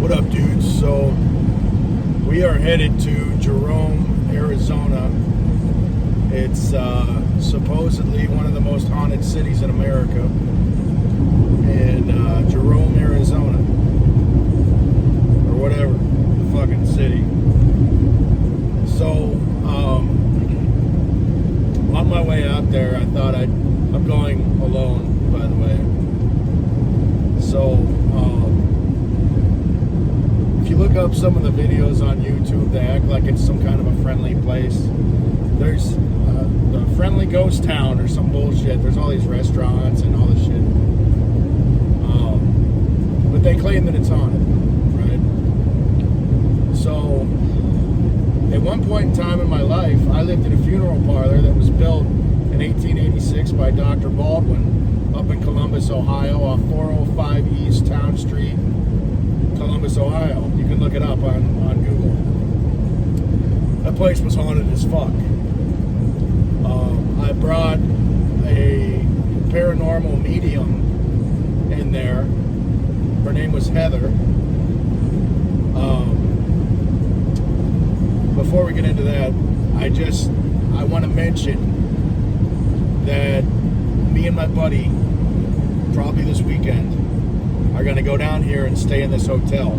What up, dudes? So we are headed to Jerome, Arizona. It's supposedly one of the most haunted cities in America, in Jerome, Arizona, or whatever, the fucking city. So on my way out there, I thought I'm going alone, by the way. So if you look up some of the videos on YouTube, they act like it's some kind of a friendly place. There's the friendly ghost town or some bullshit. There's all these restaurants and all this shit. But they claim that it's haunted, right? So at one point in time in my life, I lived in a funeral parlor that was built in 1886 by Dr. Baldwin up in Columbus, Ohio, off 405 East Town Street, Columbus, Ohio. You can look it up on Google. That place was haunted as fuck. I brought a paranormal medium in there. Her name was Heather. Before we get into that, I want to mention that me and my buddy, probably this weekend, are going to go down here and stay in this hotel.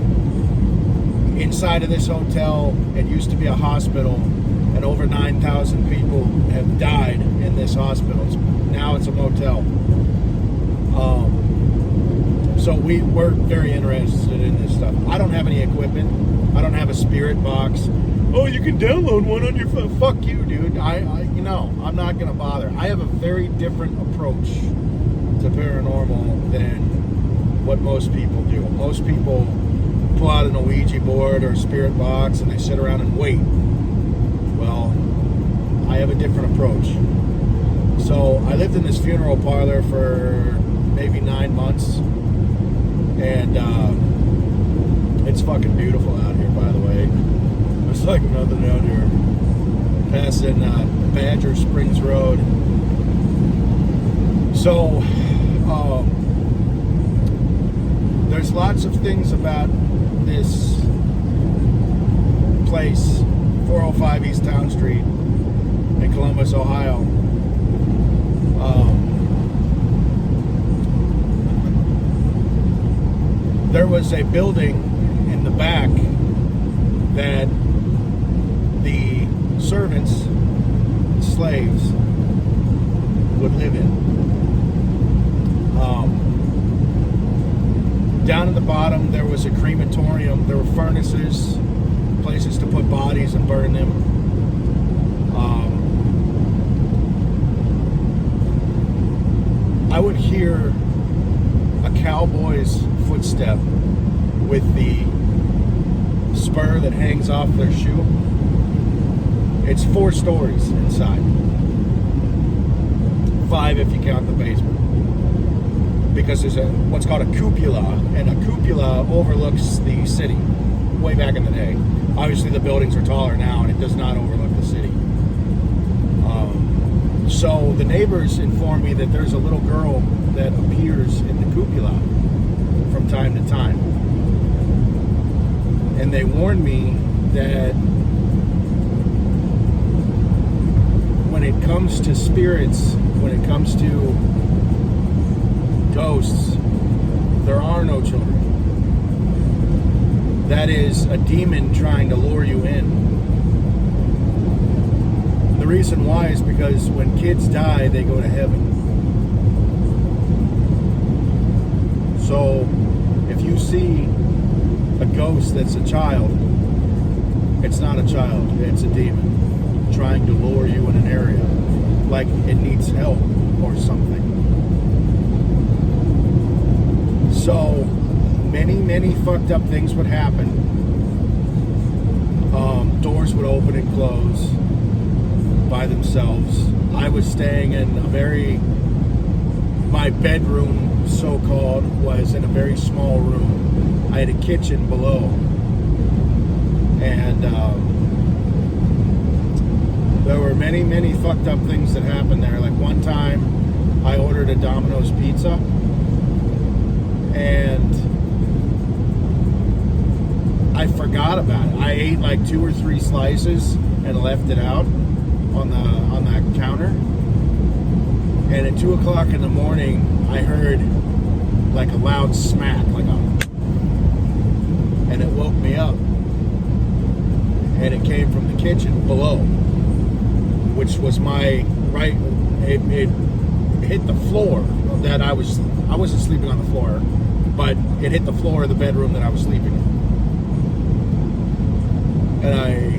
Inside of this hotel, it used to be a hospital, and over 9,000 people have died in this hospital. Now it's a motel. So we're very interested in this stuff. I don't have any equipment. I don't have a spirit box. Oh, you can download one on your phone. Fuck you, dude. I'm not going to bother. I have a very different approach to paranormal than what most people do. Most people pull out an Ouija board or a spirit box and they sit around and wait. Well, I have a different approach. So I lived in this funeral parlor for maybe 9 months, and it's fucking beautiful out here, by the way. It's like nothing out here. Passing Badger Springs Road. So there's lots of things about this place, 405 East Town Street in Columbus, Ohio. There was a building in the back that the servants, slaves, would live in. Down at the bottom, there was a crematorium. There were furnaces, places to put bodies and burn them. I would hear a cowboy's footstep with the spur that hangs off their shoe. It's 4 stories inside. 5 if you count the basement. Because there's what's called a cupola, and a cupola overlooks the city. Way back in the day. Obviously the buildings are taller now, and it does not overlook the city. So the neighbors inform me that there's a little girl that appears in the cupola from time to time. And they warn me that when it comes to spirits, when it comes to ghosts, there are no children. That is a demon trying to lure you in. The reason why is because when kids die, they go to heaven. So if you see a ghost that's a child, it's not a child, it's a demon trying to lure you in an area like it needs help or something. So many fucked up things would happen. Doors would open and close by themselves. I was staying in my bedroom, so-called, was in a very small room. I had a kitchen below. And there were many fucked up things that happened there. Like one time, I ordered a Domino's pizza, and I forgot about it. I ate like 2 or 3 slices and left it out on that counter. And at 2 o'clock in the morning, I heard like a loud smack, and it woke me up. And it came from the kitchen below, which was my right. It hit the floor that I wasn't sleeping on the floor, but it hit the floor of the bedroom that I was sleeping in. And I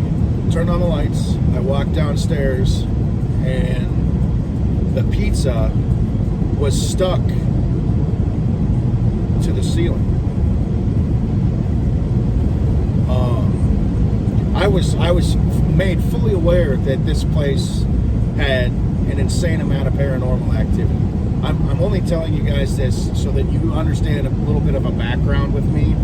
turned on the lights. I walked downstairs, and the pizza was stuck to the ceiling. I was made fully aware that this place had an insane amount of paranormal activity. I'm only telling you guys this so that you understand a little bit of a background with me.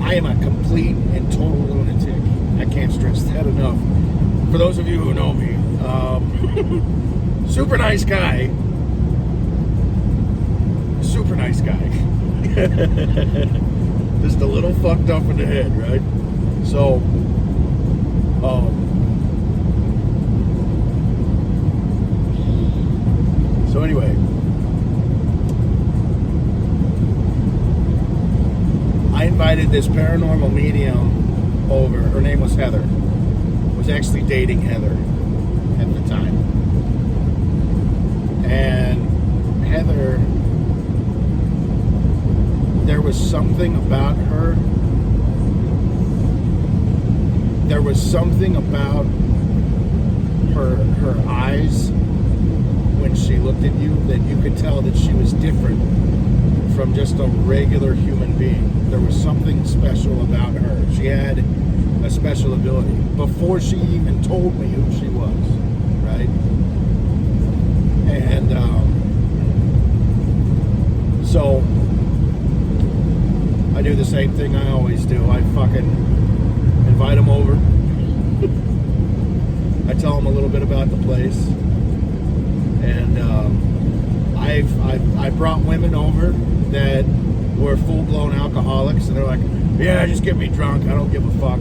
I am a complete and total lunatic. I can't stress that enough. For those of you who know me, super nice guy. Super nice guy. Just a little fucked up in the head, right? So, anyway, I invited this paranormal medium over. Her name was Heather. I was actually dating Heather at the time. And Heather, there was something about her. There was something about her eyes when she looked at you that you could tell that she was different from just a regular human being. There was something special about her. She had a special ability before she even told me who she was, right? And so I do the same thing I always do. I fucking invite them over. I tell them a little bit about the place, and I brought women over that were full-blown alcoholics, and they're like, yeah, just get me drunk, I don't give a fuck.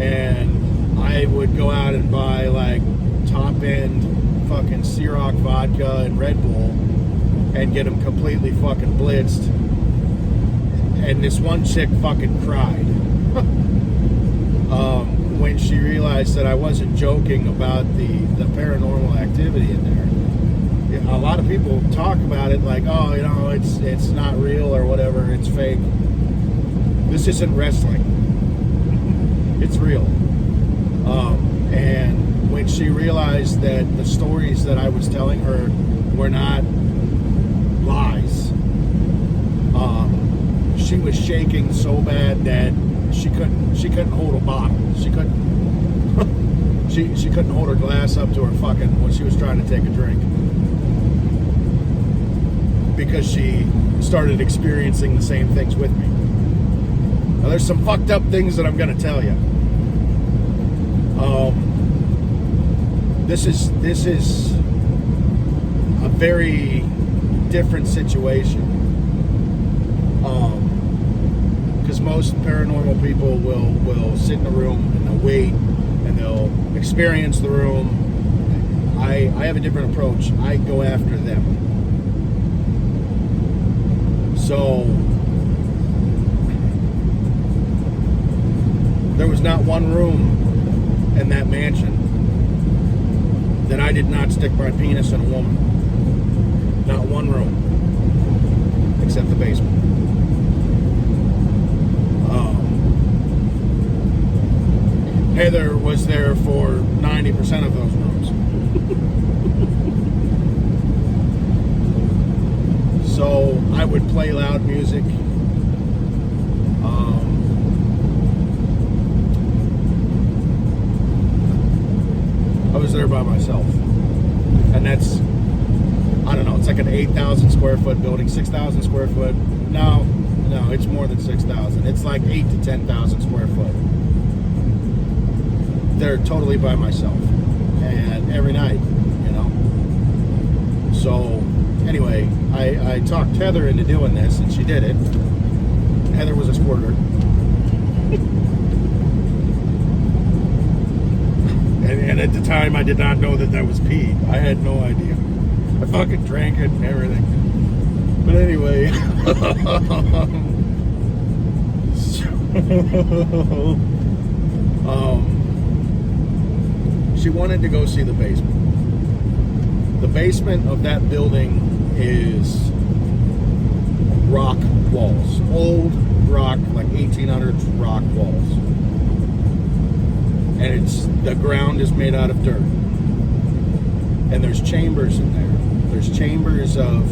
And I would go out and buy like top-end fucking Ciroc vodka and Red Bull and get them completely fucking blitzed. And this one chick fucking cried when she realized that I wasn't joking about the paranormal activity in there. A lot of people talk about it like, oh, you know, it's not real or whatever, it's fake. This isn't wrestling. It's real. And when she realized that the stories that I was telling her were not lies, she was shaking so bad that she couldn't hold a bottle. She couldn't she couldn't hold her glass up to her fucking when she was trying to take a drink, because she started experiencing the same things with me. Now, there's some fucked up things that I'm going to tell you. This is a very different situation. Because most paranormal people will sit in a room and they'll wait and they'll experience the room. I have a different approach. I go after them. So there was not one room in that mansion that I did not stick my penis in a woman. Not one room, except the basement. Heather was there for 90% of those rooms. So I would play loud music. I was there by myself. And that's, I don't know, it's like an 8,000 square foot building, 6,000 square foot. No, it's more than 6,000. It's like 8 to 10,000 square foot. They're totally by myself. And every night, you know. So, anyway, I talked Heather into doing this, and she did it. Heather was a squirter. And at the time, I did not know that was pee. I had no idea. I fucking drank it and everything. But anyway, she wanted to go see the basement. The basement of that building is rock walls, old rock, like 1800s rock walls, and the ground is made out of dirt, and there's chambers in there. There's chambers of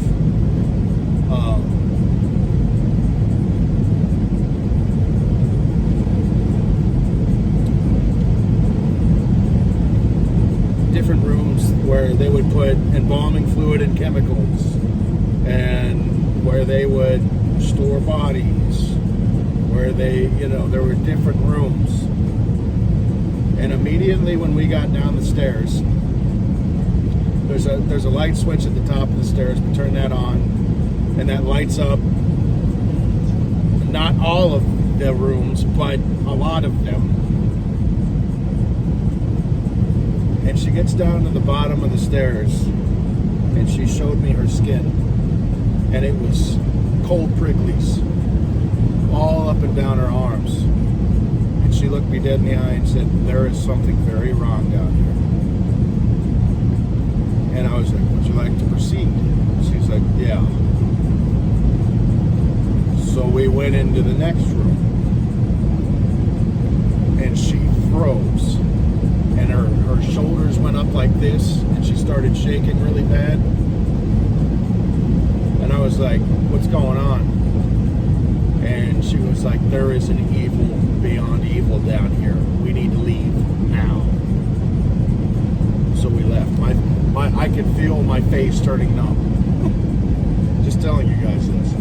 different rooms where they would put embalming fluid and chemicals, and where they would store bodies, where there were different rooms. And immediately when we got down the stairs, there's a light switch at the top of the stairs. We turn that on, and that lights up not all of the rooms, but a lot of them. And she gets down to the bottom of the stairs, and she showed me her skin, and it was cold pricklies all up and down her arms. And she looked me dead in the eye and said, "There is something very wrong down here." And I was like, "Would you like to proceed?" She's like, "Yeah." So we went into the next room, and she froze, and her shoulders went up like this, and she started shaking really bad. And I was like, "What's going on?" And she was like, "There is an evil beyond evil down here. We need to leave now." So we left. I could feel my face turning numb. Just telling you guys this.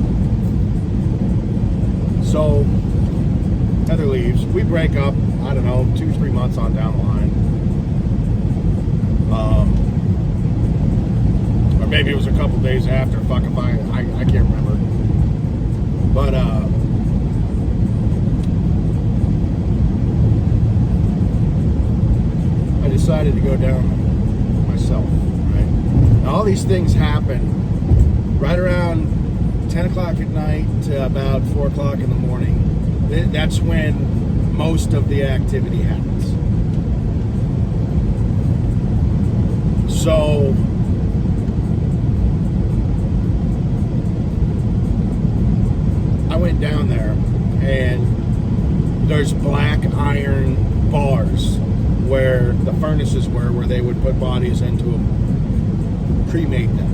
So Heather leaves. We break up, I don't know, 2-3 months on down the line. Or maybe it was a couple days after. Fuck if I can't remember. But I decided to go down myself, right? Now, all these things happen right around 10 o'clock at night to about 4 o'clock in the morning. That's when most of the activity happens. So I went down there, and there's black iron bars where the furnaces were, where they would put bodies into them, cremate them.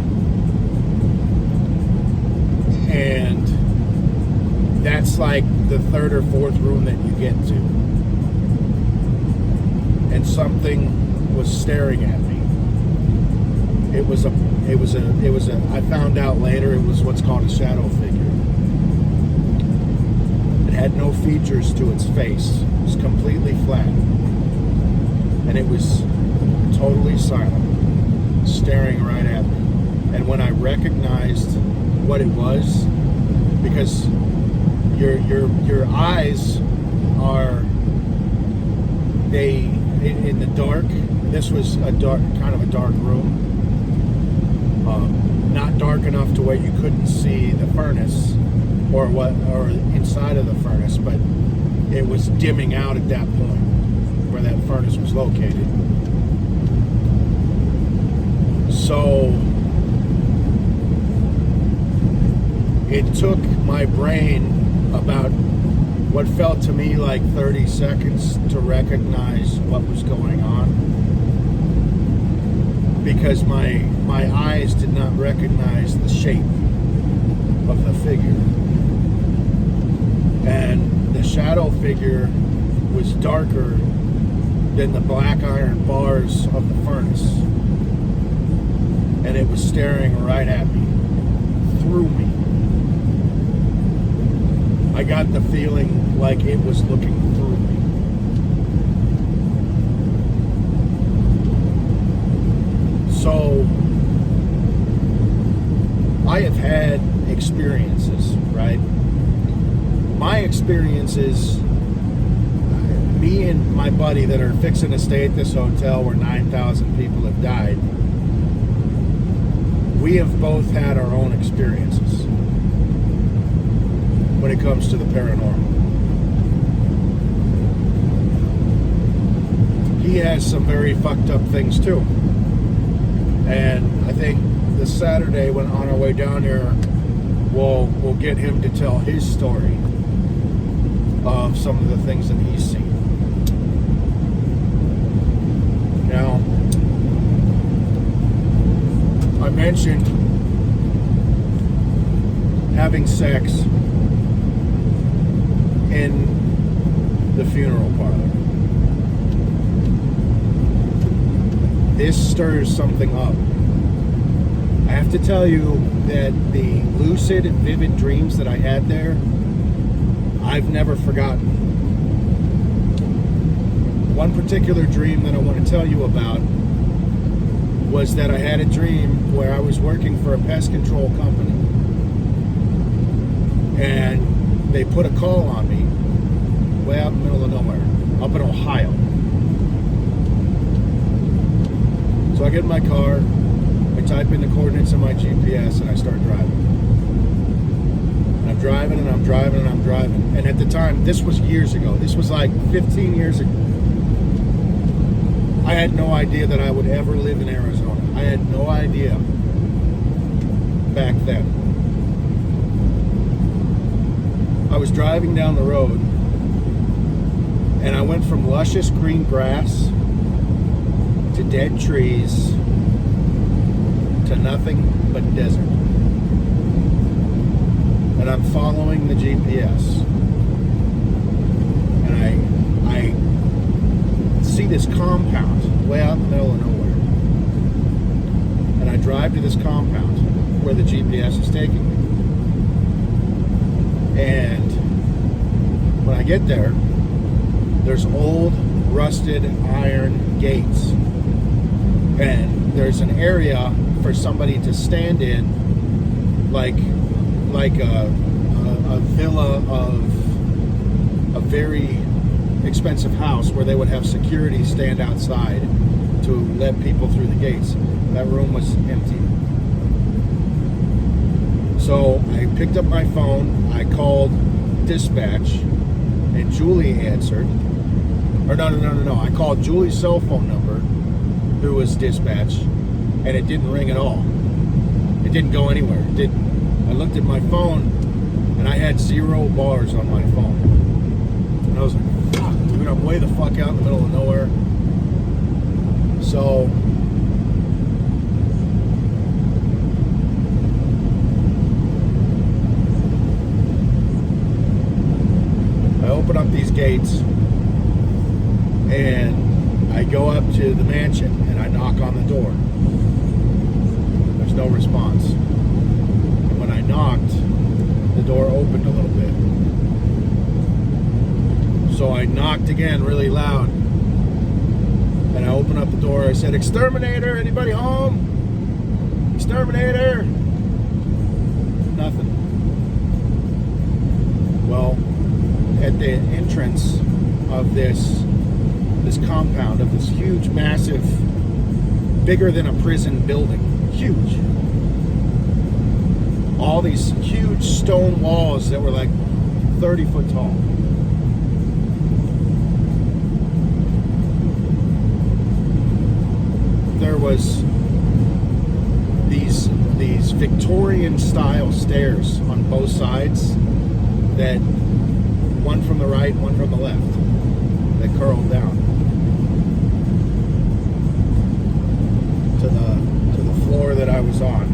And that's like the third or fourth room that you get to. And something was staring at me. I found out later it was what's called a shadow figure. It had no features to its face. It was completely flat. And it was totally silent, staring right at me. And when I recognized what it was, because your eyes are, in the dark. This was kind of a dark room, not dark enough to where you couldn't see the furnace or inside of the furnace, but it was dimming out at that point where that furnace was located. So it took my brain about what felt to me like 30 seconds to recognize what was going on, because my eyes did not recognize the shape of the figure. And the shadow figure was darker than the black iron bars of the furnace. And it was staring right at me, through me. I got the feeling like it was looking through me. So, I have had experiences, right? My experiences me and my buddy that are fixing to stay at this hotel where 9,000 people have died, we have both had our own experiences when it comes to the paranormal. He has some very fucked up things too. And I think this Saturday, when on our way down here, we'll get him to tell his story of some of the things that he's seen. Now, I mentioned having sex in the funeral parlor. This stirs something up. I have to tell you that the lucid and vivid dreams that I had there, I've never forgotten. One particular dream that I want to tell you about was that I had a dream where I was working for a pest control company, and they put a call on me way out in the middle of nowhere, up in Ohio. So I get in my car, I type in the coordinates of my GPS, and I start driving. And I'm driving, and I'm driving, and I'm driving. And at the time, this was years ago. This was like 15 years ago. I had no idea that I would ever live in Arizona. I had no idea back then. I was driving down the road, and I went from luscious green grass to dead trees to nothing but desert. And I'm following the GPS. And I see this compound way out in the middle of nowhere. And I drive to this compound where the GPS is taking me. And when I get there, there's old rusted iron gates. And there's an area for somebody to stand in, like a villa of a very expensive house where they would have security stand outside to let people through the gates. That room was empty. So I picked up my phone, I called dispatch, and Julie answered. Or no. I called Julie's cell phone number, who was dispatch, and it didn't ring at all. It didn't go anywhere. It didn't. I looked at my phone, and I had 0 bars on my phone. And I was like, fuck, dude, I'm way the fuck out in the middle of nowhere. So I open up these gates, and I go up to the mansion, and I knock on the door. There's no response. And when I knocked, the door opened a little bit. So I knocked again really loud. And I opened up the door. I said, "Exterminator, anybody home? Exterminator." Nothing. Well, at the entrance of this compound, of this huge, massive, bigger than a prison building, huge. All these huge stone walls that were like 30 foot tall. There was these Victorian style stairs on both sides, that one from the right, one from the left, that curled down to the floor that I was on.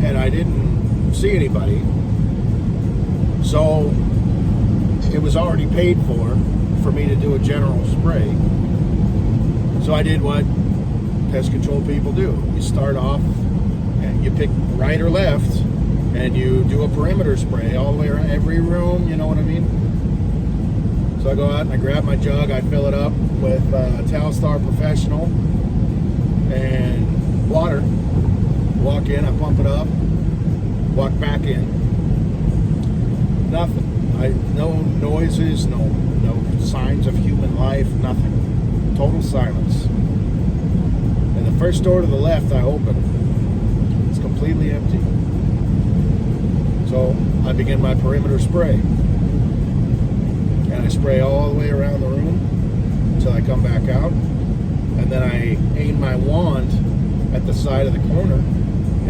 And I didn't see anybody, so it was already paid for me to do a general spray. So I did what pest control people do. You start off and you pick right or left, and you do a perimeter spray all the way around every room, you know what I mean? So I go out and I grab my jug, I fill it up with Talstar Professional and water. Walk in, I pump it up, walk back in. Nothing. No noises, no signs of human life, nothing. Total silence. And the first door to the left I open, it's completely empty. So I begin my perimeter spray. And I spray all the way around the room until I come back out. And then I aim my wand at the side of the corner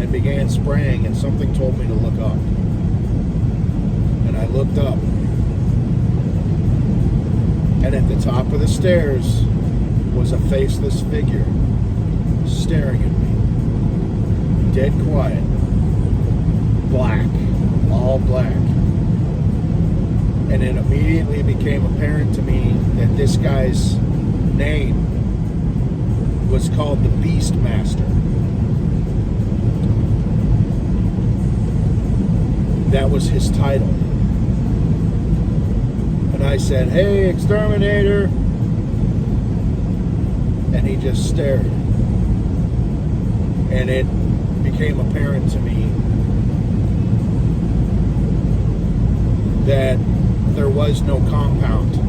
and began spraying, and something told me to look up. And I looked up. And at the top of the stairs was a faceless figure staring at me. Dead quiet. Black. All black. And it immediately became apparent to me that this guy's name was called the Beastmaster. That was his title. And I said, "Hey, exterminator." And he just stared. And it became apparent to me that there was no compound.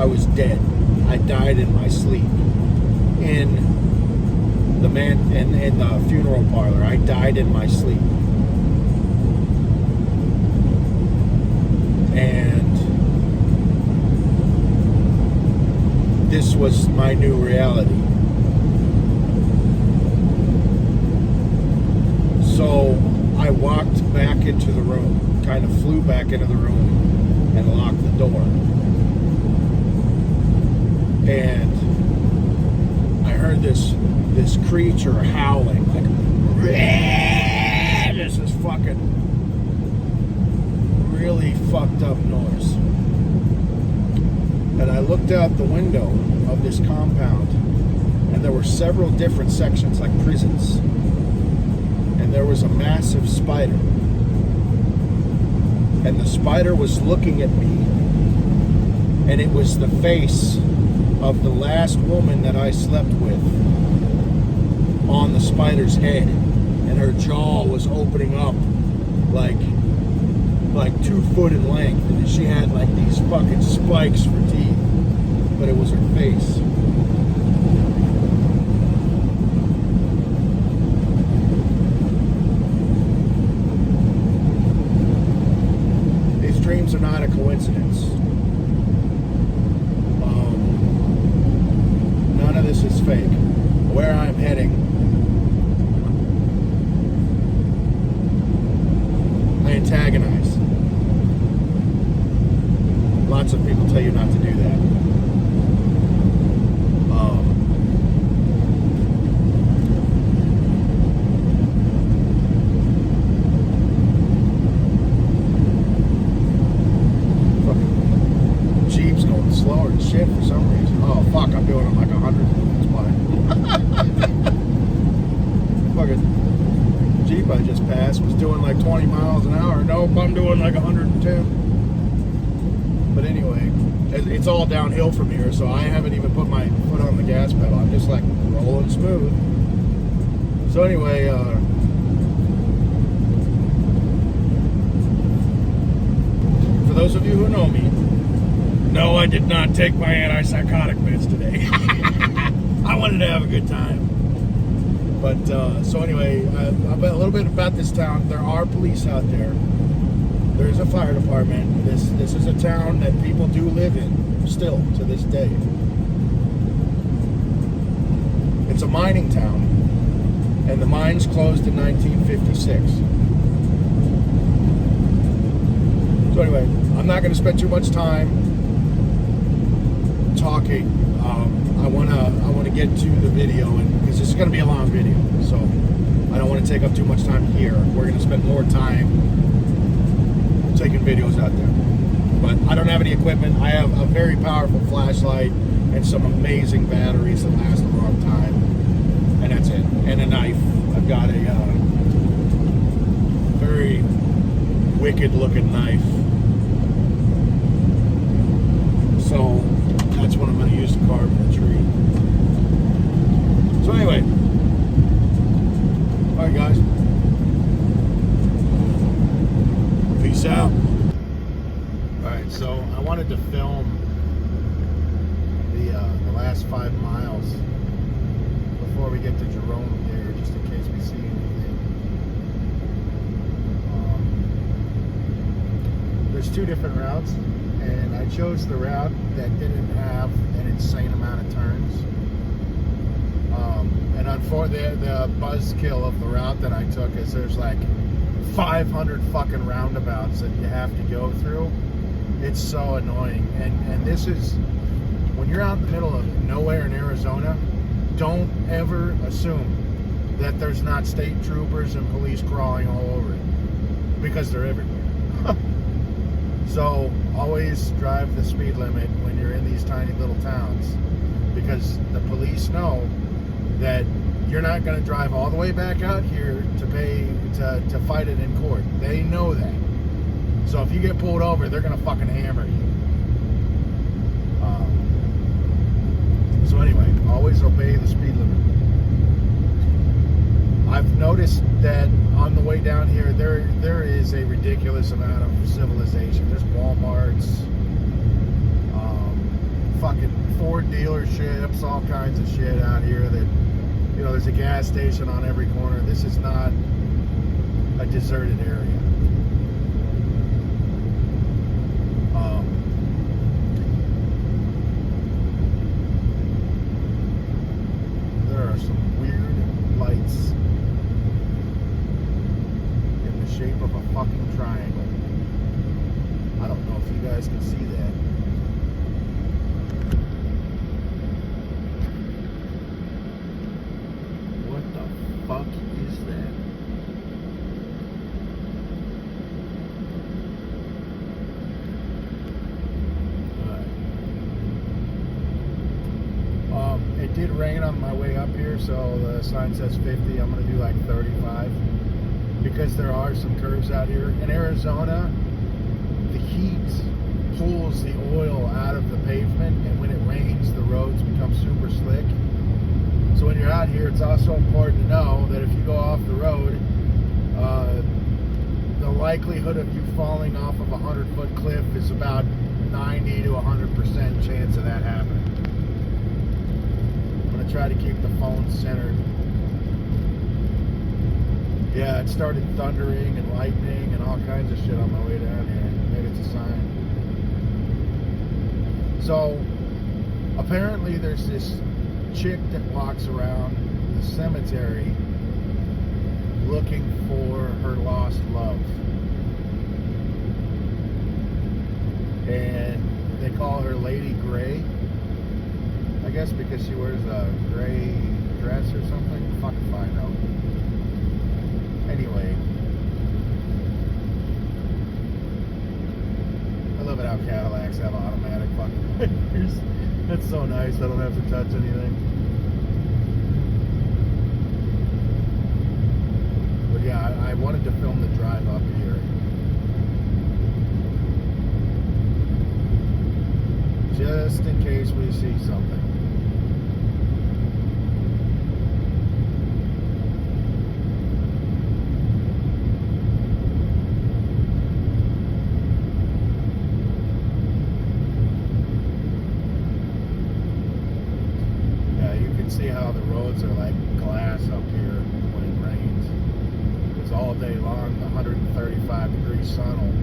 I was dead. I died in my sleep. In the funeral parlor, I died in my sleep. And this was my new reality. So I walked back into the room, kind of flew back into the room and locked the door. And I heard this creature howling, like, this is fucking really fucked up noise. And I looked out the window of this compound, and there were several different sections, like prisons. And there was a massive spider. And the spider was looking at me, and it was the face of the last woman that I slept with on the spider's head, and her jaw was opening up like 2 foot in length, and she had like these fucking spikes for teeth, but it was her face. These dreams are not a coincidence. None of this is fake. Where I'm heading, I antagonize. Lots of people tell you not to do that. Fucking Jeep's going slower than shit for some reason. Oh fuck, I'm doing it like 100. That's why. Fucking Jeep I just passed was doing like 20 miles an hour. Nope, I'm doing like 110. But anyway, it's all downhill from here, so I haven't even put my foot on the gas pedal. I'm just like rolling smooth. So anyway, for those of you who know me, no, I did not take my antipsychotic meds today. I wanted to have a good time. But, so anyway, a little bit about this town. There are police out there. There's a fire department. This is a town that people do live in, still, to this day. It's a mining town, and the mines closed in 1956. So anyway, I'm not going to spend too much time talking. I want to get to the video, and because this is going to be a long video, so I don't want to take up too much time here. We're going to spend more time taking videos out there. But I don't have any equipment. I have a very powerful flashlight and some amazing batteries that last a long time, and that's it. And a knife. I've got a very wicked looking knife. So that's what I'm going to use to carve the tree. So anyway, all right guys, peace Peace out. Alright, so I wanted to film the last 5 miles before we get to Jerome here, just in case we see anything. There's 2 different routes, and I chose the route that didn't have an insane amount of turns. And unfortunately, the buzzkill of the route that I took is there's like 500 fucking roundabouts that you have to go through. It's so annoying. And this is, when you're out in the middle of nowhere in Arizona, don't ever assume that there's not state troopers and police crawling all over it, because they're everywhere. So always drive the speed limit when you're in these tiny little towns, because the police know that you're not going to drive all the way back out here to pay to fight it in court. They know that. So if you get pulled over, they're going to fucking hammer you. So anyway, always obey the speed limit. I've noticed that on the way down here, there is a ridiculous amount of civilization. There's Walmarts, fucking Ford dealerships, all kinds of shit out here that, you know, there's a gas station on every corner. This is not a deserted area. There are some weird lights in the shape of a fucking triangle. I don't know if you guys can see that. Fuck is that? It did rain on my way up here, so the sign says 50. I'm going to do like 35, because there are some curves out here. In Arizona, the heat pulls the oil out of the pavement, and when it rains, the roads become super slick. So when you're out here, it's also important to know that if you go off the road, the likelihood of you falling off of a 100-foot cliff is about 90 to 100% chance of that happening. I'm going to try to keep the phone centered. Yeah, it started thundering and lightning and all kinds of shit on my way down here. Maybe it's a sign. So apparently there's this chick that walks around the cemetery looking for her lost love, and they call her Lady Gray, I guess, because she wears a gray dress or something. Fuck if I know. Anyway, I love it how Cadillacs have automatic fucking wipers. That's so nice. I don't have to touch anything. But yeah, I wanted to film the drive up here. Just in case we see something. See how the roads are like glass up here when it rains. Because all day long the 135-degree sun will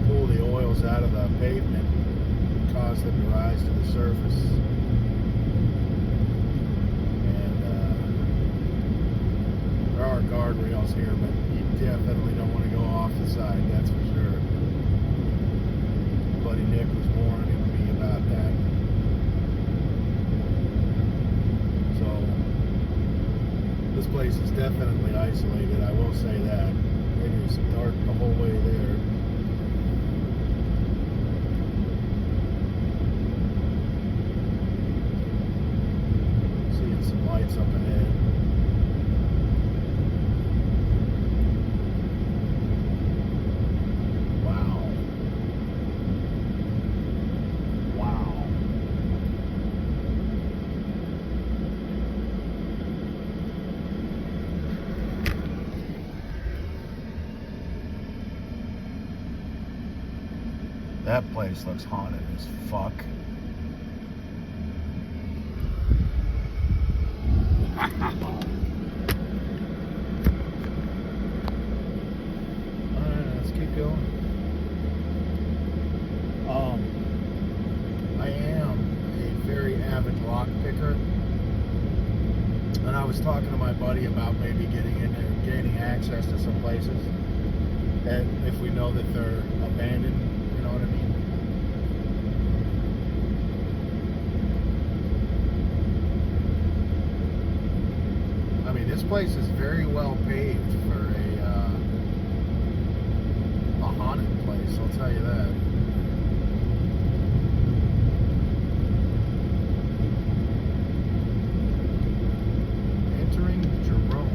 pull the oils out of the pavement and cause them to rise to the surface. And there are guardrails here, but you definitely don't want to go off the side, that's for sure. Buddy Nick was warning me about that. This place is definitely isolated, I will say that. It is dark the whole way there. Seeing some lights up ahead. That place looks haunted as fuck. Alright, let's keep going. I am a very avid lock picker. And I was talking to my buddy about maybe gaining access to some places. And if we know that they're abandoned, you know what I mean? I mean, this place is very well paved for a haunted place, I'll tell you that. Entering Jerome.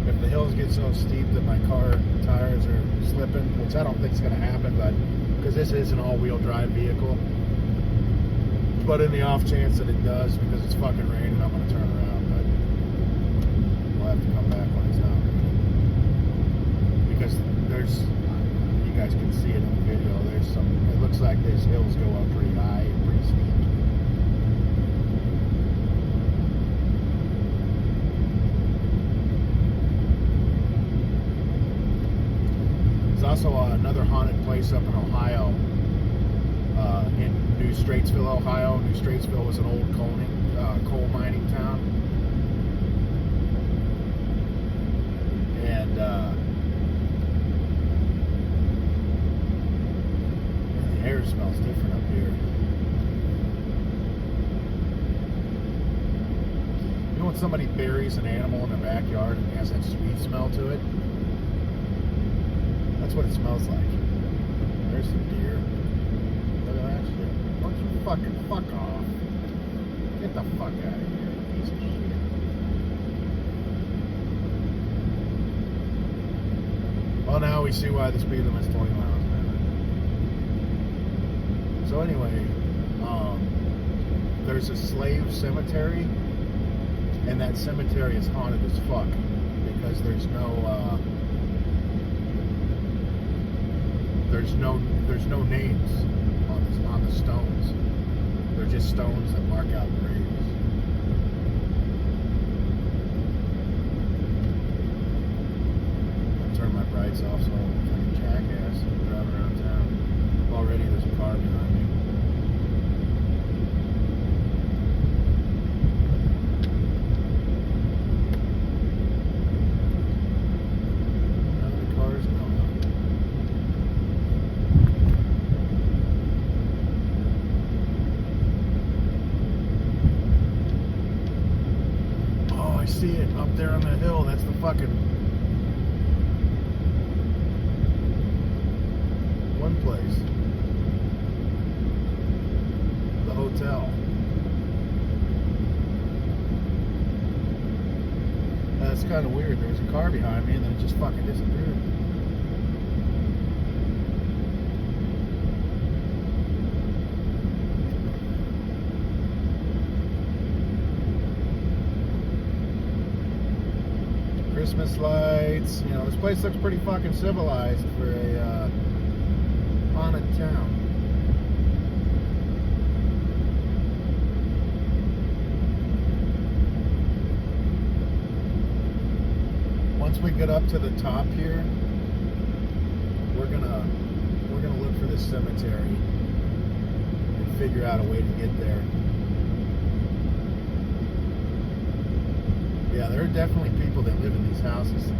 If the hills get so steep that my car tires are slipping, which I don't think is going to happen, but because this is an all-wheel drive vehicle. But in the off chance that it does, because it's fucking raining, I'm going to turn around. But we'll have to come back when it's not raining. Because there's, you guys can see it in the video, there's some, it looks like these hills go up pretty high and pretty steep. There's also another haunted place up in Ohio, in New Straitsville, Ohio. New Straitsville was an old coal mining town. And the air smells different up here. You know when somebody buries an animal in their backyard and it has that sweet smell to it? That's what it smells like. There's some deer. Look at that shit. Why don't you fucking fuck off? Get the fuck out of here, piece of shit. Well, now we see why the speed limit is 20 miles an hour. So anyway, there's a slave cemetery, and that cemetery is haunted as fuck because there's no names on the stones. They're just stones that mark out graves. I'll turn my brights off so I don't look like a jackass driving around town. Already there's a car behind me. I see it up there on the hill. That's the fucking one place. The hotel. That's kind of weird. There was a car behind me and then it just fucking disappeared. Christmas lights, you know, this place looks pretty fucking civilized for a haunted town. Once we get up to the top here, we're gonna look for this cemetery and figure out a way to get there. Yeah, there are definitely people that live in these houses.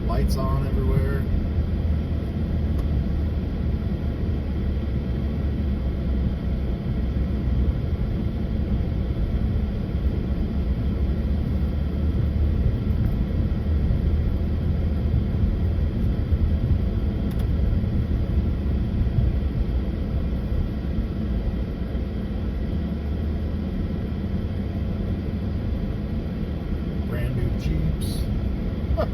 Lights on everywhere. Jeeps. Huh.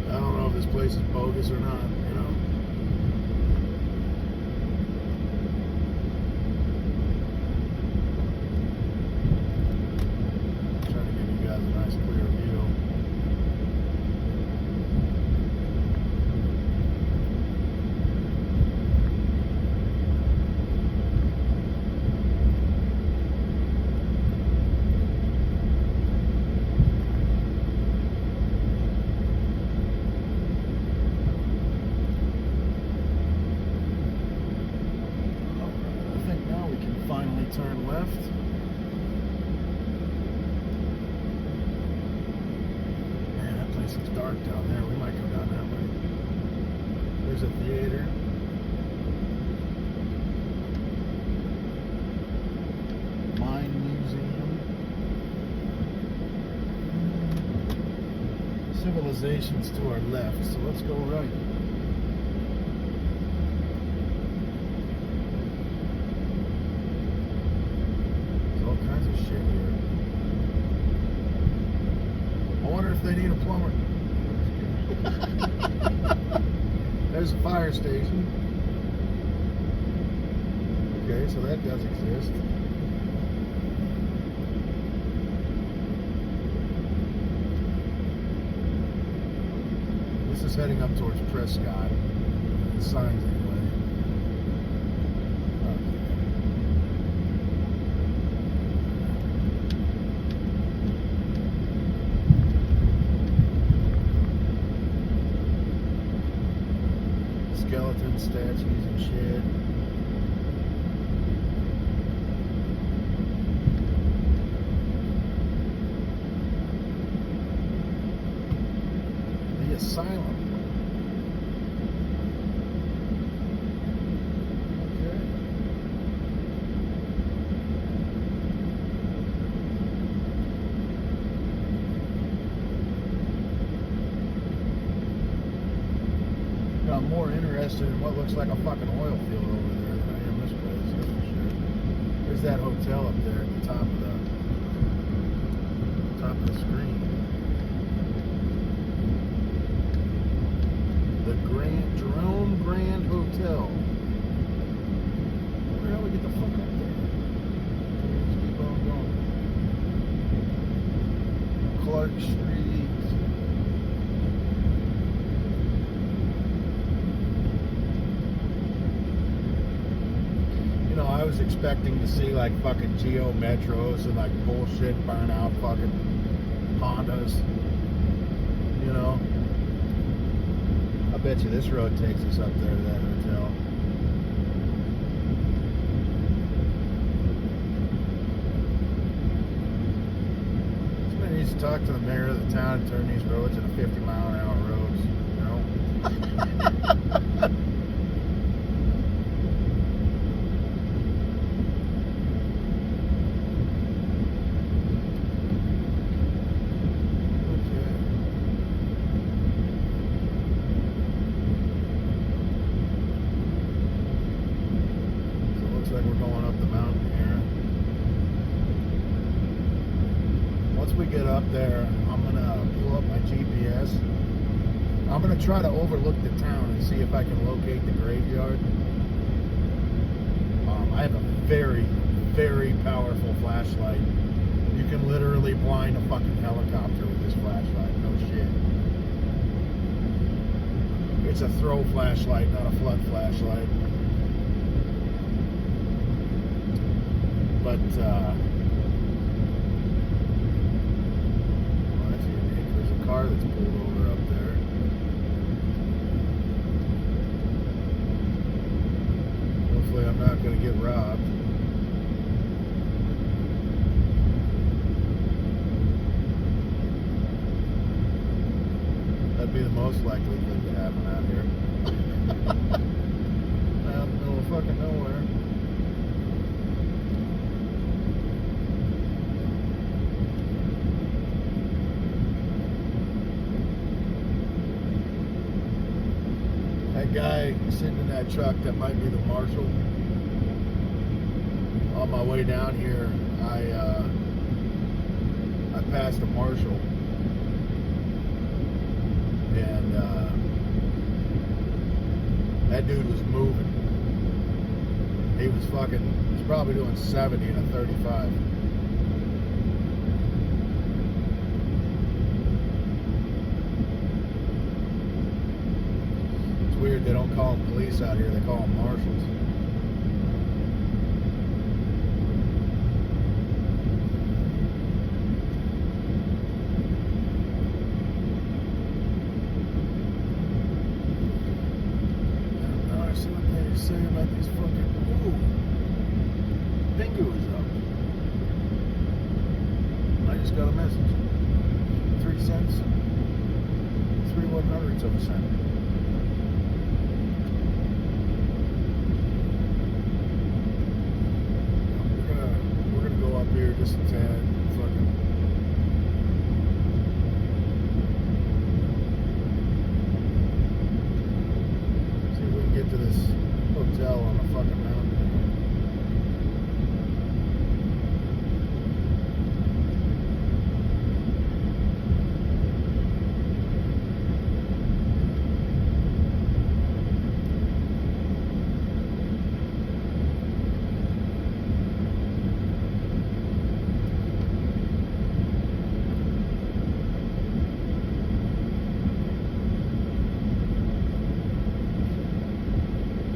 I don't know if this place is bogus or not, you know. turn left. Man, that place is dark down there. We might go down that way. There's a theater. Mine Museum. Civilization's to our left, so let's go right. They need a plumber. There's a fire station. Okay, so that does exist. This is heading up towards Prescott. The signs anyway. Skeleton statues and shit. The asylum. Okay. I'm more interested in what looks like a fucking oil field over there than I am this place, that's for sure. There's that hotel up there at the top of the screen. The Jerome Grand Hotel. Where the hell we get the fuck up there? Let's keep on going. Clark Street. I was expecting to see like fucking Geo Metros and like bullshit burnout fucking Hondas. You know? I bet you this road takes us up there to that hotel. Somebody needs to talk to the mayor of the town and turn these roads into 50-mile-an-hour roads. You know? Up there, I'm gonna pull up my GPS. I'm gonna try to overlook the town and see if I can locate the graveyard. I have a very, very powerful flashlight. You can literally blind a fucking helicopter with this flashlight. No shit. It's a throw flashlight, not a flood flashlight. But car that's pulled over up there. Hopefully I'm not going to get robbed. That'd be the most likely thing to happen out here. Out in the middle of fucking nowhere. Guy sitting in that truck, that might be the marshal. On my way down here, I passed a marshal, and that dude was moving. He was probably doing 70 in a 35. Weird, they don't call them police out here, they call them marshals. I see what they say about these fucking Cuckoo is up. I just got a message. 3 cents. 3/100ths of a cent. We're gonna go up here just a tad. Fucking. See if we can get to this hotel on a fucking mountain.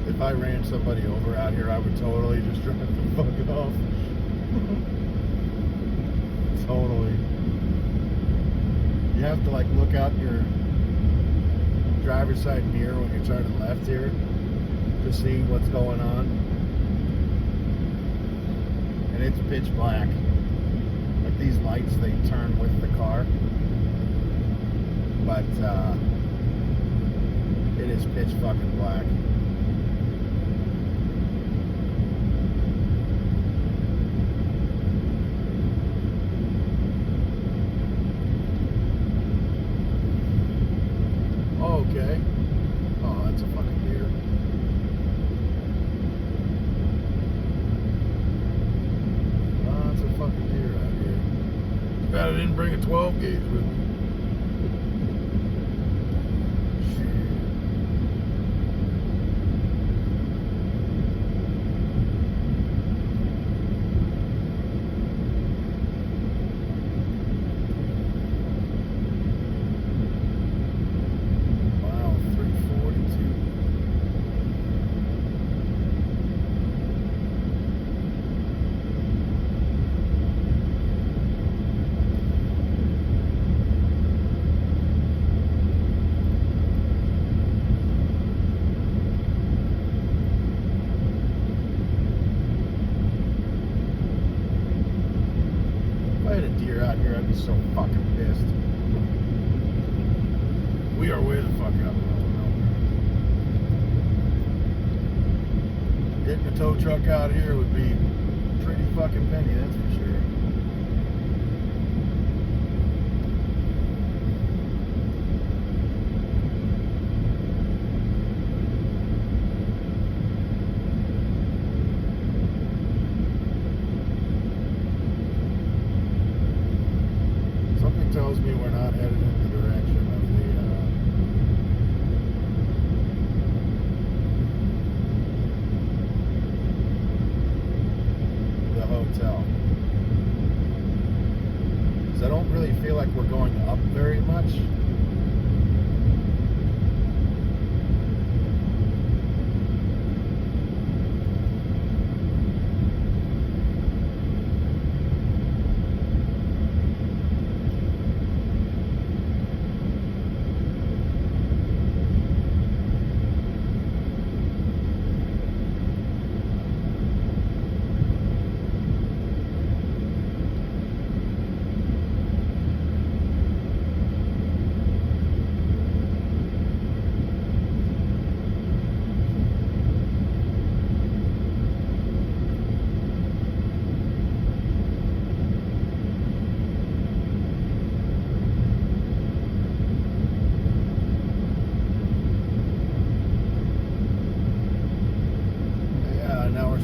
If I ran somebody over out here, I would totally just drive the fuck off. Totally. You have to like look out your driver's side mirror when you're turning left here to see what's going on. And it's pitch black. Like these lights, they turn with the car. But it is pitch fucking black. Okay. Oh, that's a fucking deer. Oh, that's a fucking deer out here. Too bad I didn't bring a 12 gauge with me. Out here, I'd be so fucking pissed. We are way the fuck out. Getting a tow truck out here would be pretty fucking penny, that's for sure. Tells me we're not headed in the direction of the hotel. Because I don't really feel like we're going up very much.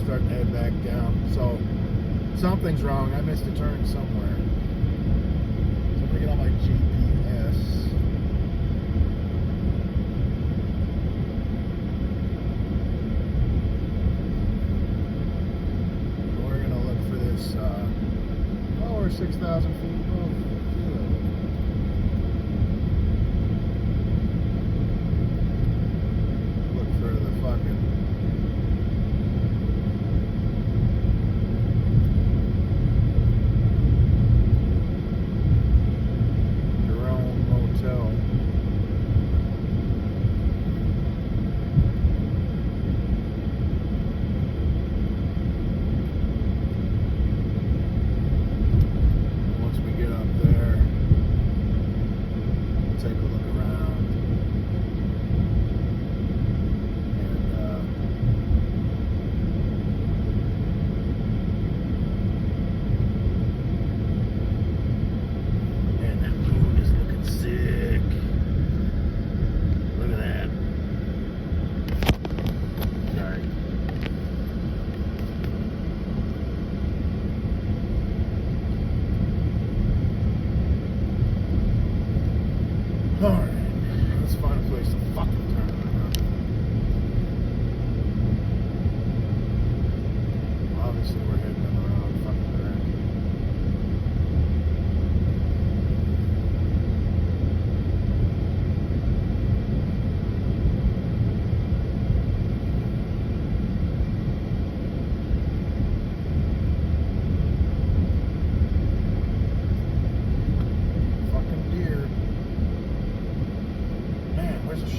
Starting to head back down. So something's wrong. I missed a turn somewhere. So I'm gonna get on my GPS. We're gonna look for this. We're 6,000 feet above. Look for the fucking.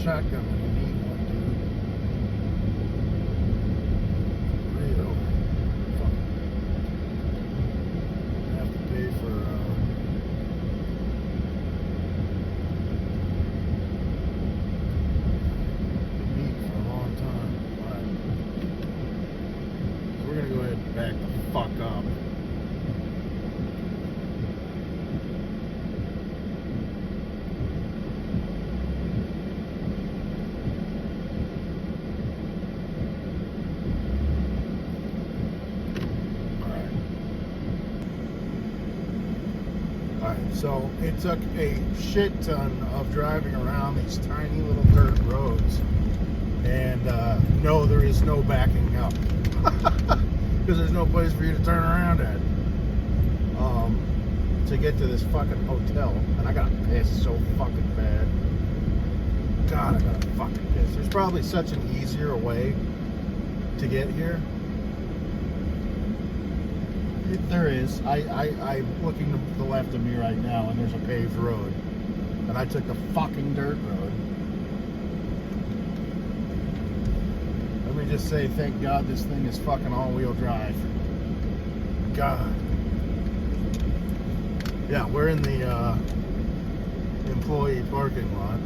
shotgun when you need one, dude. Real. Have to pay for meat for a long time. Alright. So we're gonna go ahead and back the fuck up. So it took a shit ton of driving around these tiny little dirt roads, and no, there is no backing up because there's no place for you to turn around at to get to this fucking hotel. And I got pissed so fucking bad. God, I got fucking pissed. There's probably such an easier way to get here. There is. I'm looking to the left of me right now, and there's a paved road. And I took the fucking dirt road. Let me just say, thank God this thing is fucking all-wheel drive. God. Yeah, we're in the employee parking lot.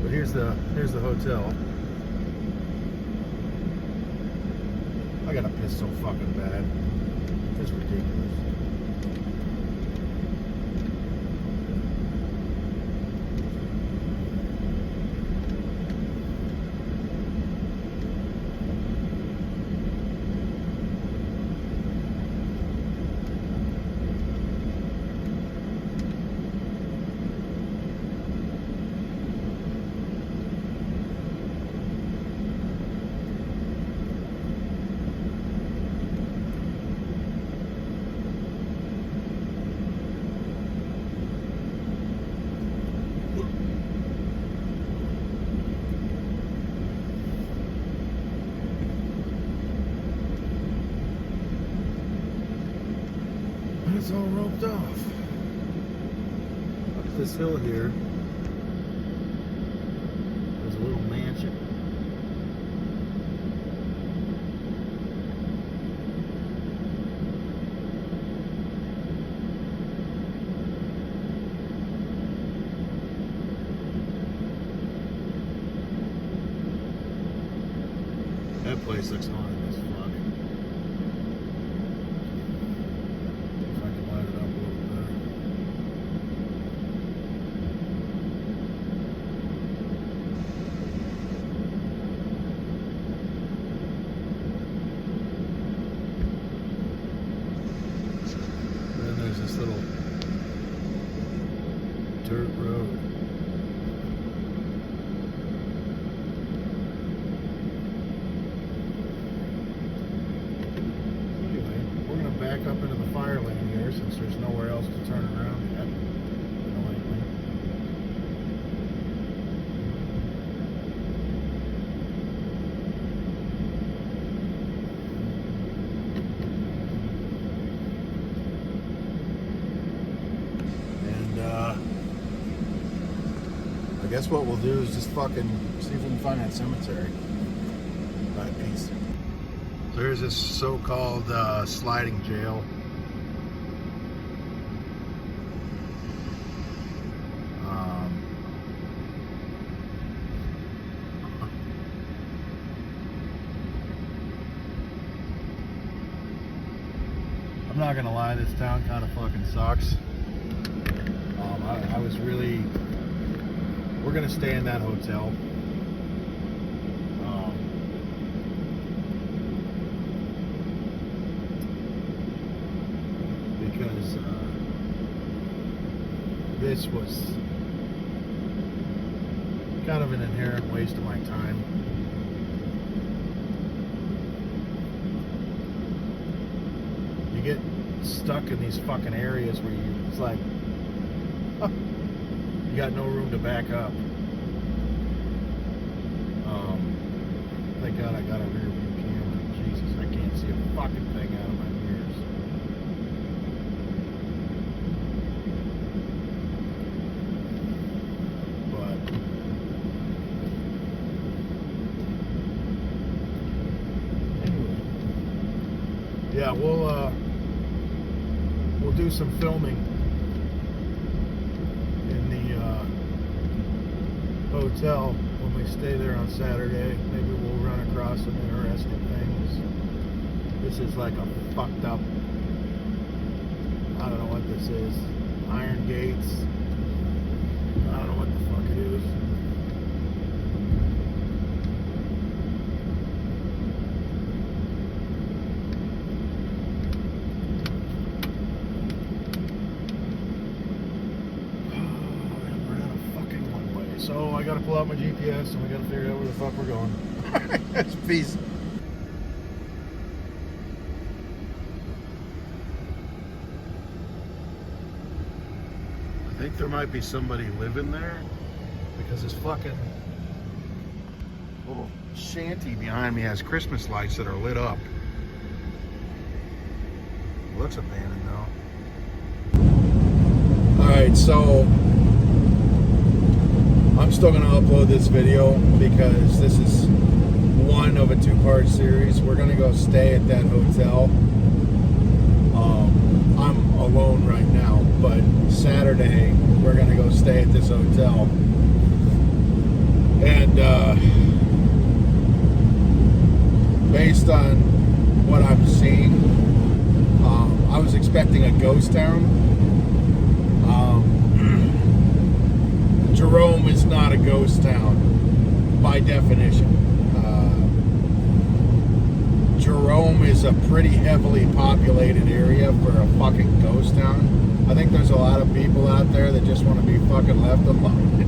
But here's the hotel. I got to piss so fucking bad. It's ridiculous. It's all roped off. Up this hill here, there's a little mansion. That place looks haunted as fuck. This little dirt road. Anyway, we're going to back up into the fire lane here since there's nowhere else to turn around yet. I guess what we'll do is just fucking see if we can find that cemetery. Alright, peace. So here's this so-called sliding jail. I'm not gonna lie, this town kind of fucking sucks. I was really... We're gonna stay in that hotel. Because this was kind of an inherent waste of my time. You get stuck in these fucking areas where it's like, you got no room to back up. Thank God I got a rear view camera. Jesus, I can't see a fucking thing out of my mirrors. But yeah, we'll do some filming in the hotel when we stay there on Saturday. Maybe we'll run across some interesting things. This is like a fucked up, I don't know what this is. Iron gates. I don't know what the fuck it is. We're in a fucking one way. So I gotta pull out my GPS and we gotta figure out where the fuck we're going. Peace. I think there might be somebody living there because this fucking little shanty behind me has Christmas lights that are lit up. It looks abandoned though. Alright, so I'm still going to upload this video because this is one of a two-part series. We're going to go stay at that hotel. I'm alone right now, but Saturday we're going to go stay at this hotel. And based on what I'm seeing, I was expecting a ghost town. Jerome is not a ghost town by definition. Jerome is a pretty heavily populated area for a fucking ghost town. I think there's a lot of people out there that just want to be fucking left alone.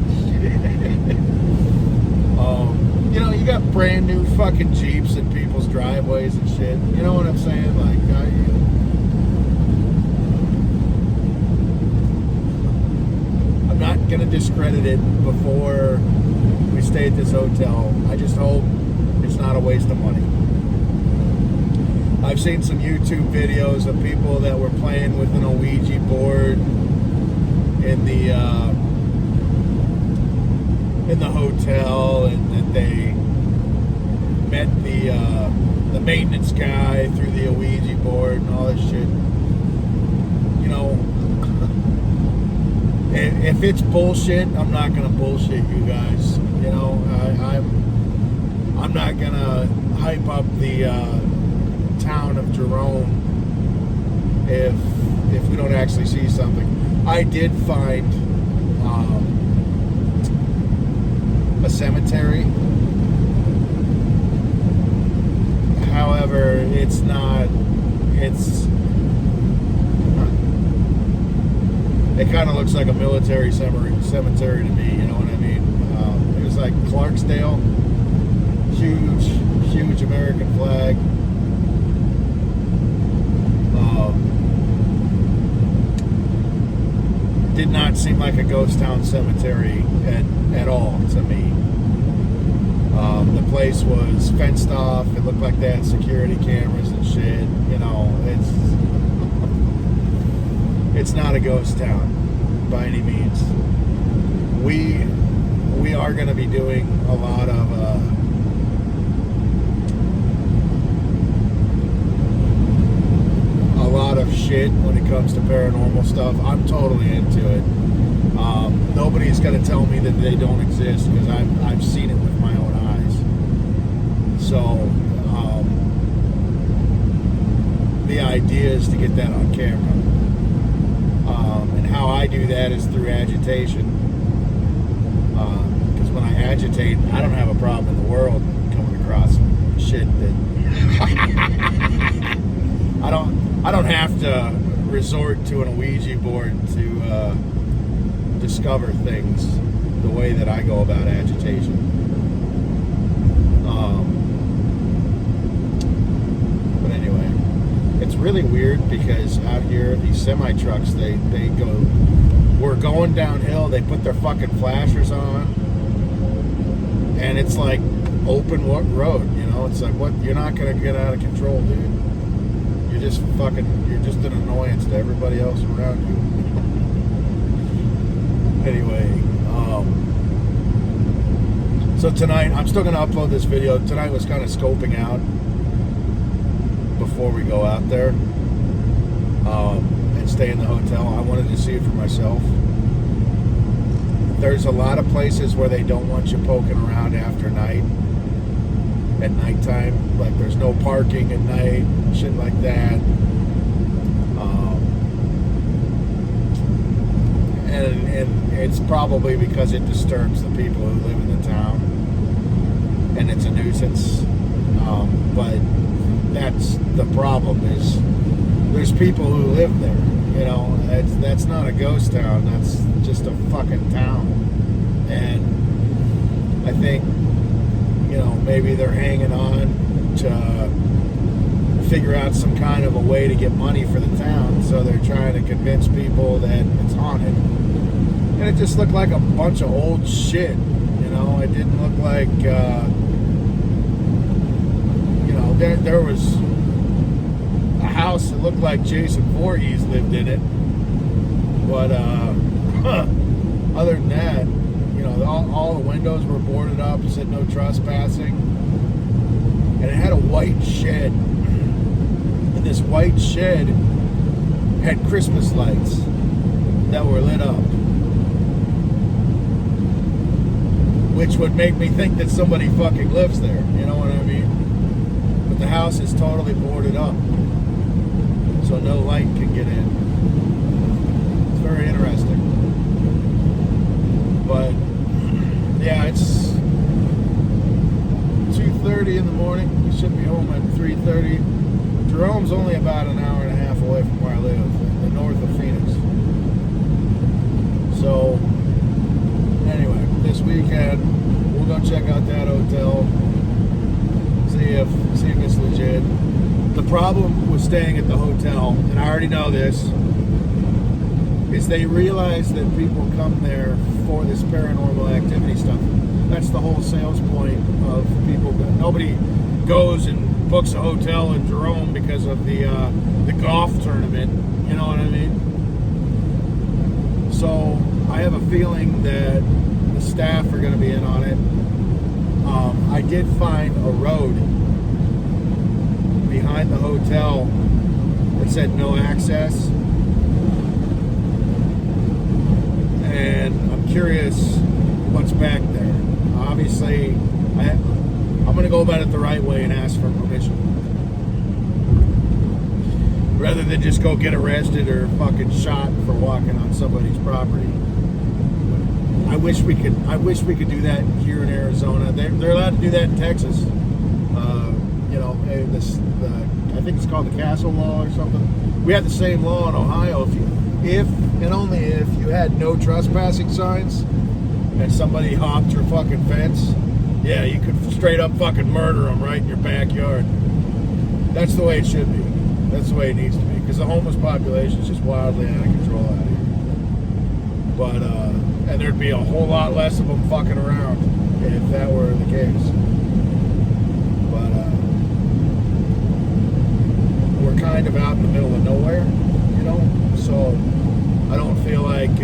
You know, you got brand new fucking Jeeps in people's driveways and shit. You know what I'm saying? Like, I'm not gonna discredit it before we stay at this hotel. I just hope it's not a waste of money. I've seen some YouTube videos of people that were playing with an Ouija board in the hotel, and that they met the maintenance guy through the Ouija board and all this shit. You know, if it's bullshit, I'm not gonna bullshit you guys. You know, I'm not gonna hype up the town of Jerome if we don't actually see something. I did find a cemetery. However, it kind of looks like a military cemetery to me, you know what I mean? It was like Clarksdale, huge American flag. Did not seem like a ghost town cemetery at all to me. The place was fenced off. It looked like they had security cameras and shit. You know, it's not a ghost town by any means. We are going to be doing a lot of shit when it comes to paranormal stuff. I'm totally into it. Nobody's going to tell me that they don't exist because I've seen it with my own eyes. So the idea is to get that on camera. And how I do that is through agitation. Because when I agitate, I don't have a problem in the world coming across shit that I don't have to resort to an Ouija board to discover things the way that I go about agitation. But anyway, it's really weird because out here, these semi-trucks, we're going downhill, they put their fucking flashers on, and it's like open road, you know? It's like, what? You're not gonna get out of control, dude. You're just an annoyance to everybody else around you. Anyway, so tonight, I'm still going to upload this video. Tonight was kind of scoping out before we go out there and stay in the hotel. I wanted to see it for myself. There's a lot of places where they don't want you poking around after night, at nighttime. Like there's no parking at night, shit like that. And it's probably because it disturbs the people who live in the town, and it's a nuisance. But that's the problem, is there's people who live there. You know, that's not a ghost town. That's just a fucking town. And I think, you know, maybe they're hanging on to figure out some kind of a way to get money for the town. So they're trying to convince people that it's haunted. And it just looked like a bunch of old shit. You know, it didn't look like, you know, there was a house that looked like Jason Voorhees lived in it. But other than that, you know, all the windows were boarded up. It said no trespassing. And it had a white shed. And this white shed had Christmas lights that were lit up. Which would make me think that somebody fucking lives there. You know what I mean? But the house is totally boarded up. So no light can get in. It's very interesting. But yeah, it's 2:30 in the morning. We should be home at 3:30. Jerome's only about an hour and a half away from where I live, in the north of Phoenix. So anyway, this weekend we'll go check out that hotel. See if it's legit. The problem with staying at the hotel, and I already know this, is they realize that people come there for this paranormal activity stuff. That's the whole sales point of people. Nobody goes and books a hotel in Jerome because of the golf tournament. You know what I mean? So I have a feeling that the staff are going to be in on it. I did find a road behind the hotel that said no access, and I'm curious what's back there. Obviously, I'm going to go about it the right way and ask for permission, rather than just go get arrested or fucking shot for walking on somebody's property. I wish we could do that here in Arizona. They're allowed to do that in Texas. You know, I think it's called the Castle Law or something. We have the same law in Ohio. If and only if you had no trespassing signs and somebody hopped your fucking fence, yeah, you could straight up fucking murder them right in your backyard. That's the way it should be. That's the way it needs to be, because the homeless population is just wildly out of control out here. But and there'd be a whole lot less of them fucking around if that were the case. But we're kind of out in the middle of nowhere, you know, so I don't feel like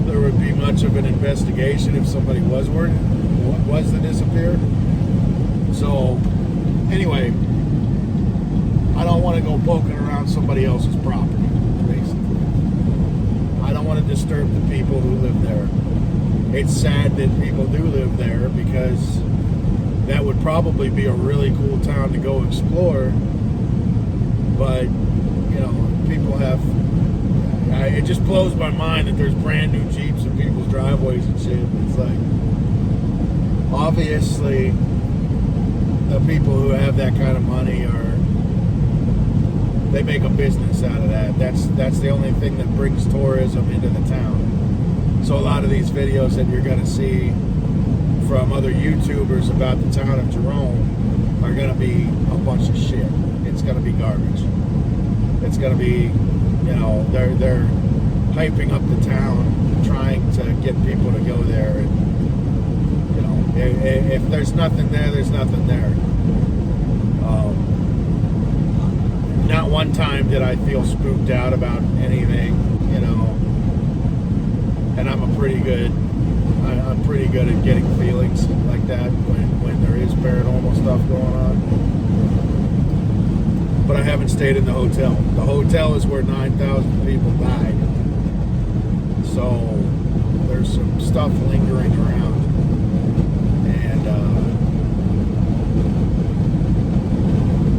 there would be much of an investigation if somebody was to disappear. So anyway, I don't want to go poking around somebody else's property, basically. I don't want to disturb the people who live there. It's sad that people do live there, because that would probably be a really cool town to go explore. But, you know, people have... it just blows my mind that there's brand new Jeeps in people's driveways and shit. It's like, obviously, the people who have that kind of money they make a business out of that. That's the only thing that brings tourism into the town. So a lot of these videos that you're going to see from other YouTubers about the town of Jerome are going to be a bunch of shit. It's going to be garbage. It's going to be, you know, they're hyping up the town, trying to get people to go there. And, you know, if there's nothing there, there's nothing there. Not one time did I feel spooked out about anything, you know. And I'm a pretty good I'm pretty good at getting feelings like that when there is paranormal stuff going on. But I haven't stayed in the hotel. The hotel is where 9,000 people died. So there's some stuff lingering around. And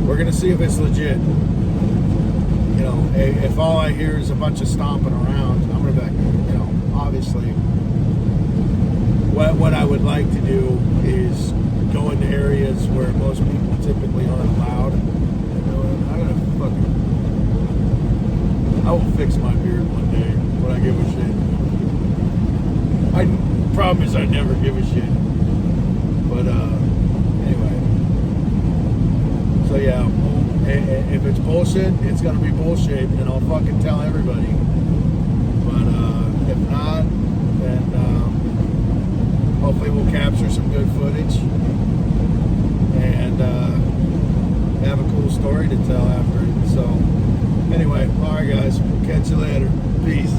we're going to see if it's legit. You know, if all I hear is a bunch of stomping around, I'm going to be like, you know, obviously, what I would like to do is go into areas where most people typically aren't allowed. You know, I gotta fucking, I will fix my beard one day when I give a shit. Problem is I never give a shit. But anyway, so yeah, if it's bullshit, it's gonna be bullshit, and I'll fucking tell everybody. But if not, then hopefully we'll capture some good footage and have a cool story to tell after it. So anyway, all right guys, we'll catch you later. Peace.